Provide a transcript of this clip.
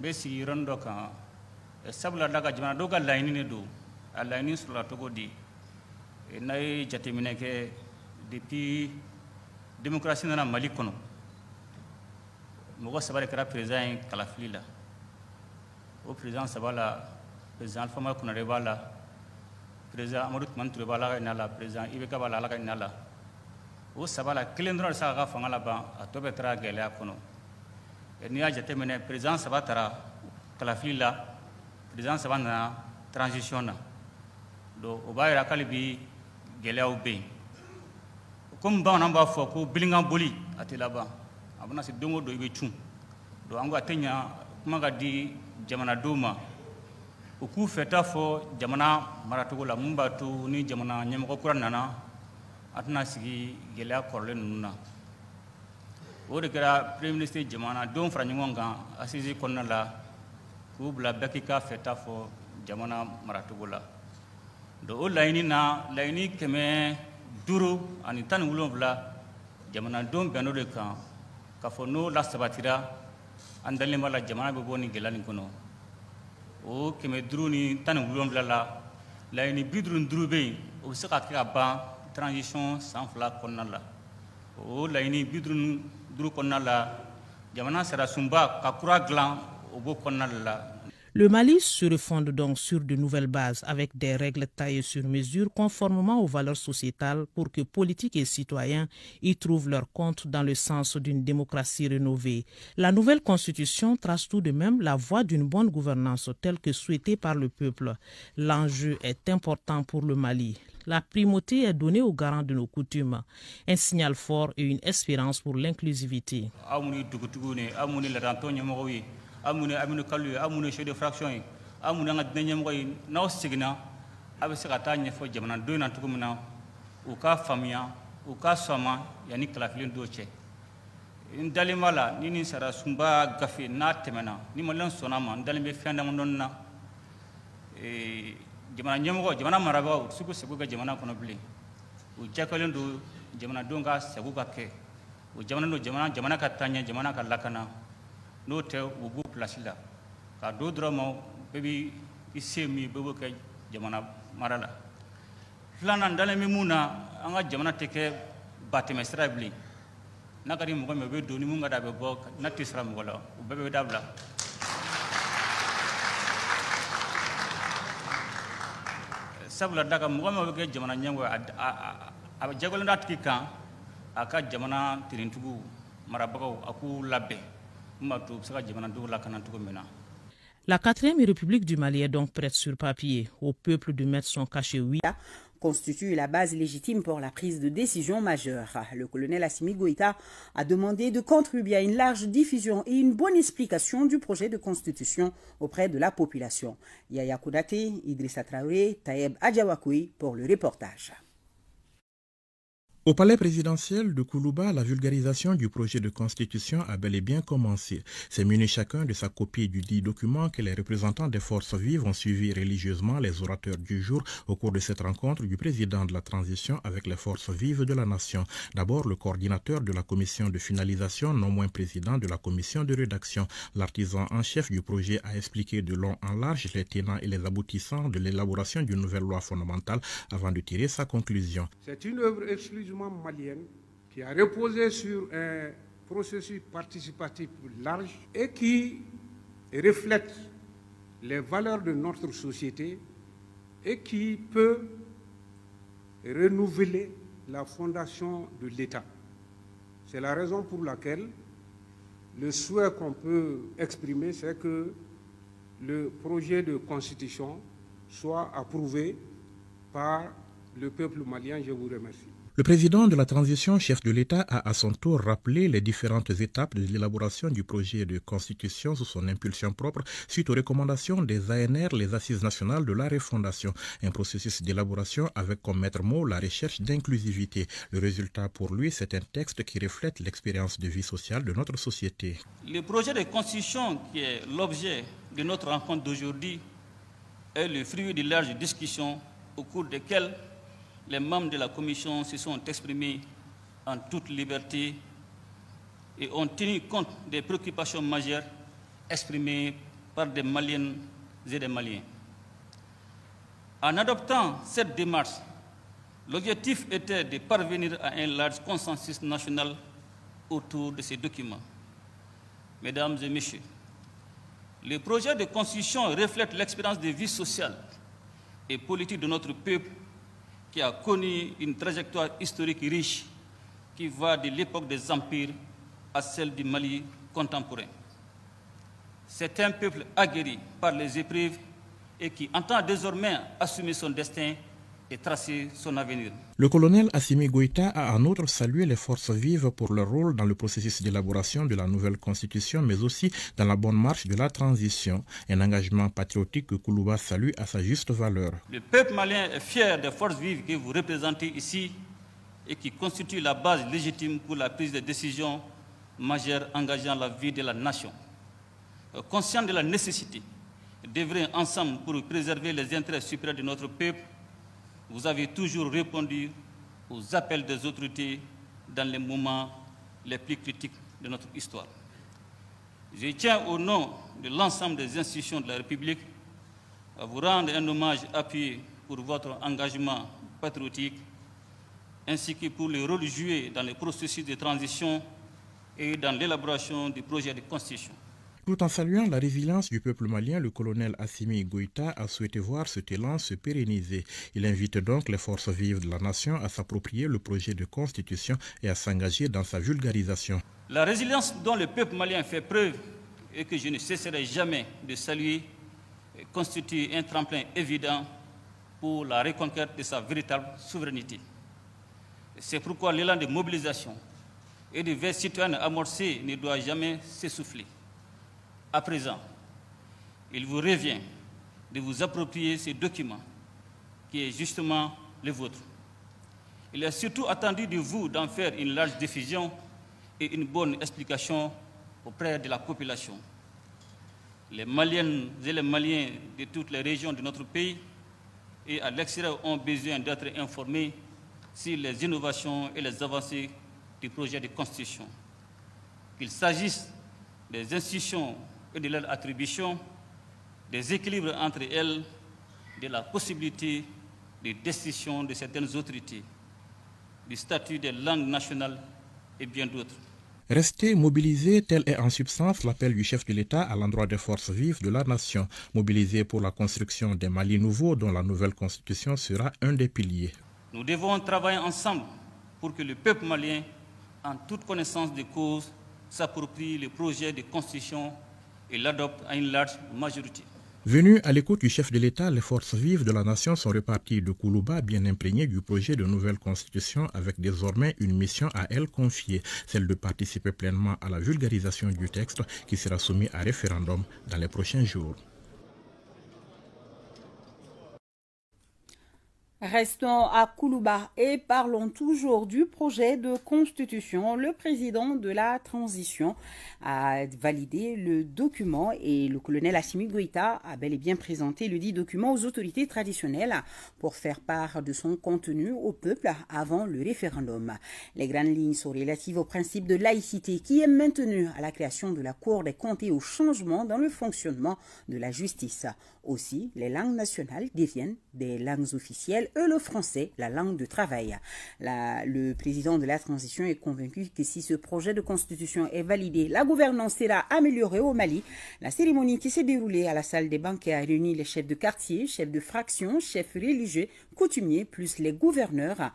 be sigiron dɔ kan sabula da ka jamana dɔw ka laɲini de don a laɲini sɔrɔla cogo di n'a ye jateminɛ kɛ depuis démocratie nana Mali kɔnɔ mɔgɔ saba de kɛra président ye kalafili la o président saba la président Alpha Madi Konare b'a la président Amadou Toumani Touré b'a la ka hinɛ la président IBK b'a la Ala ka hinɛ la o saba la kelen dɔrɔn de se k'a ka fanga laban a tɔ bɛɛ taara gɛlɛya kɔnɔ n'i y'a jateminɛ président saba taara kalafili la président saba nana transition na donc o b'a jira k'ale bi gɛlɛyaw bɛ yen comme bamananw b'a fɔ ko bilinkan boli a tɛ laban a bɛna se don o don i bɛ cun donc an ko a tɛ ɲa kuma ka di jamanadenw ma u k'u fɛta fɔ jamana maracogo la mun b'a to ni jamana ɲɛmɔgɔ kura nana a tɛna sigi gɛlɛya kɔrɔlen ninnu na o de kɛra premier ministre jamanadenw fara ɲɔgɔn kan assise kɔnɔna la k'u bila bɛɛ k'i ka fɛta fɔ jamana maracogo la donc o laɲini na laɲini 517 jamanadenw bɛnn'o de kan k'a fɔ n'o lasabatira an dalen b'a la jamana bɛ bɔ nin gɛlɛya nin kɔnɔ o 517 la laɲini 55 bɛ yen o bɛ se ka kɛ ka ban transition san 2 kɔnɔna la o laɲini 55 kɔnɔna la jamana sarasunba ka kura dilan o b'o kɔnɔna la. Le Mali se refonde donc sur de nouvelles bases avec des règles taillées sur mesure conformément aux valeurs sociétales pour que politiques et citoyens y trouvent leur compte dans le sens d'une démocratie rénovée. La nouvelle constitution trace tout de même la voie d'une bonne gouvernance telle que souhaitée par le peuple. L'enjeu est important pour le Mali. La primauté est donnée aux garants de nos coutumes, un signal fort et une espérance pour l'inclusivité. Amune kalu amune chef de fraction yi amune nga dina ñem koy naw signa abe se kata ñefo jamana do na tukumina u ka famia u ka soma yani kalafilin do che ndali mala ni sara sumba gafe na temena ni malen sonama ndali be fianda mon na jamana ñem ko jamana maraba suku segu ga jamana kono bli u jakalen do jamana do nga segu ga ke u jamana ka tanya jamana ka lakana n'o tɛ u b'u place la ka do dɔrɔn ma bɛɛ b'i se min bɛɛ b'o kɛ jamana mara la filanan dalen bɛ mun na an ka jamana tɛ kɛ batɛmɛsira ye bilen n'a ka di mɔgɔ min o bɛ don ni mun ka da a bɛ bɔ n'a tɛ sira mɔgɔ la u bɛɛ bɛ dabila sabula da ka mɔgɔ min o bɛ kɛ jamana ɲɛmɔgɔ a jagoyalen d'a tigi kan a ka jamana tirintigiw marabagaw a k'u labɛn. La 4e République du Mali est donc prête sur papier. Au peuple de mettre son cachet oui. Constitue la base légitime pour la prise de décision majeure. Le colonel Assimi Goïta a demandé de contribuer à une large diffusion et une bonne explication du projet de constitution auprès de la population. Yaya Koudate, Idrissa Traoré, Taïeb Adjawakoui pour le reportage. Au palais présidentiel de Koulouba, la vulgarisation du projet de constitution a bel et bien commencé. C'est muni chacun de sa copie du dit document que les représentants des forces vives ont suivi religieusement les orateurs du jour au cours de cette rencontre du président de la transition avec les forces vives de la nation. D'abord, le coordinateur de la commission de finalisation, non moins président de la commission de rédaction. L'artisan en chef du projet a expliqué de long en large les tenants et les aboutissants de l'élaboration d'une nouvelle loi fondamentale avant de tirer sa conclusion. C'est une œuvre exclusivement malienne qui a reposé sur un processus participatif large et qui reflète les valeurs de notre société et qui peut renouveler la fondation de l'État. C'est la raison pour laquelle le souhait qu'on peut exprimer, c'est que le projet de constitution soit approuvé par le peuple malien. Je vous remercie. Le président de la transition, chef de l'État, a à son tour rappelé les différentes étapes de l'élaboration du projet de constitution sous son impulsion propre suite aux recommandations des ANR, les Assises nationales de la refondation. Un processus d'élaboration avec comme maître mot la recherche d'inclusivité. Le résultat pour lui, c'est un texte qui reflète l'expérience de vie sociale de notre société. Le projet de constitution qui est l'objet de notre rencontre d'aujourd'hui est le fruit de larges discussions au cours desquelles les membres de la commission se sont exprimés en toute liberté et ont tenu compte des préoccupations majeures exprimée par des Maliennes et des Maliens. En adoptant cette démarche, l'objectif était de parvenir à un large consensus national autour de ces documents. Mesdames et Messieurs, le projet de constitution reflète l'expérience de vie sociale et politique de notre peuple qui a connu une trajectoire historique riche qui va de l'époque des empires à celle du Mali contemporain. C'est un peuple aguerri par les épreuves et qui entend désormais assumer son destin et tracer son avenir. Le colonel Assimi Goïta a en outre salué les forces vives pour leur rôle dans le processus d'élaboration de la nouvelle constitution, mais aussi dans la bonne marche de la transition, un engagement patriotique que Koulouba salue à sa juste valeur. Le peuple malien est fier des forces vives que vous représentez ici et qui constituent la base légitime pour la prise de décisions majeures engageant la vie de la nation. Conscient de la nécessité d'œuvrer ensemble pour préserver les intérêts supérieurs de notre peuple, vous avez toujours répondu aux appels des autorités dans les moments les plus critiques de notre histoire. Je tiens au nom de l'ensemble des institutions de la République à vous rendre un hommage appuyé pour votre engagement patriotique ainsi que pour le rôle joué dans le processus de transition et dans l'élaboration du projet de constitution. Tout en saluant la résilience du peuple malien, le colonel Assimi Goïta a souhaité voir cet élan se pérenniser. Il invite donc les forces vives de la nation à s'approprier le projet de constitution et à s'engager dans sa vulgarisation. La résilience dont le peuple malien fait preuve et que je ne cesserai jamais de saluer constitue un tremplin évident pour la reconquête de sa véritable souveraineté. C'est pourquoi l'élan de mobilisation et de veille citoyenne amorcé ne doit jamais s'essouffler. À présent, il vous revient de vous approprier ces documents qui est justement le vôtre. Il est surtout attendu de vous d'en faire une large diffusion et une bonne explication auprès de la population. Les Maliennes et les Maliens de toutes les régions de notre pays et à l'extérieur ont besoin d'être informés sur les innovations et les avancées du projet de constitution. Qu'il s'agisse des institutions et de leur attribution, des équilibres entre elles, de la possibilité de décision de certaines autorités, du statut des langues nationales et bien d'autres. Rester mobilisé, tel est en substance l'appel du chef de l'État à l'endroit des forces vives de la nation, mobilisées pour la construction des Mali nouveaux dont la nouvelle constitution sera un des piliers. Nous devons travailler ensemble pour que le peuple malien, en toute connaissance de cause, s'approprie le projet de constitution et l'adopte à une large majorité. Venus à l'écoute du chef de l'État, les forces vives de la nation sont reparties de Koulouba bien imprégnées du projet de nouvelle constitution avec désormais une mission à elles confiée, celle de participer pleinement à la vulgarisation du texte qui sera soumis à référendum dans les prochains jours. Restons à Koulouba et parlons toujours du projet de constitution. Le président de la transition a validé le document et le colonel Assimi Goïta a bel et bien présenté le dit document aux autorités traditionnelles pour faire part de son contenu au peuple avant le référendum. Les grandes lignes sont relatives au principe de laïcité qui est maintenu à la création de la Cour des comptes et au changement dans le fonctionnement de la justice. Aussi, les langues nationales deviennent des langues officielles et le français, la langue de travail. Le président de la transition est convaincu que si ce projet de constitution est validé, la gouvernance sera améliorée au Mali. La cérémonie qui s'est déroulée à la salle des banquets a réuni les chefs de quartier, chefs de fraction, chefs religieux, coutumiers, plus les gouverneurs.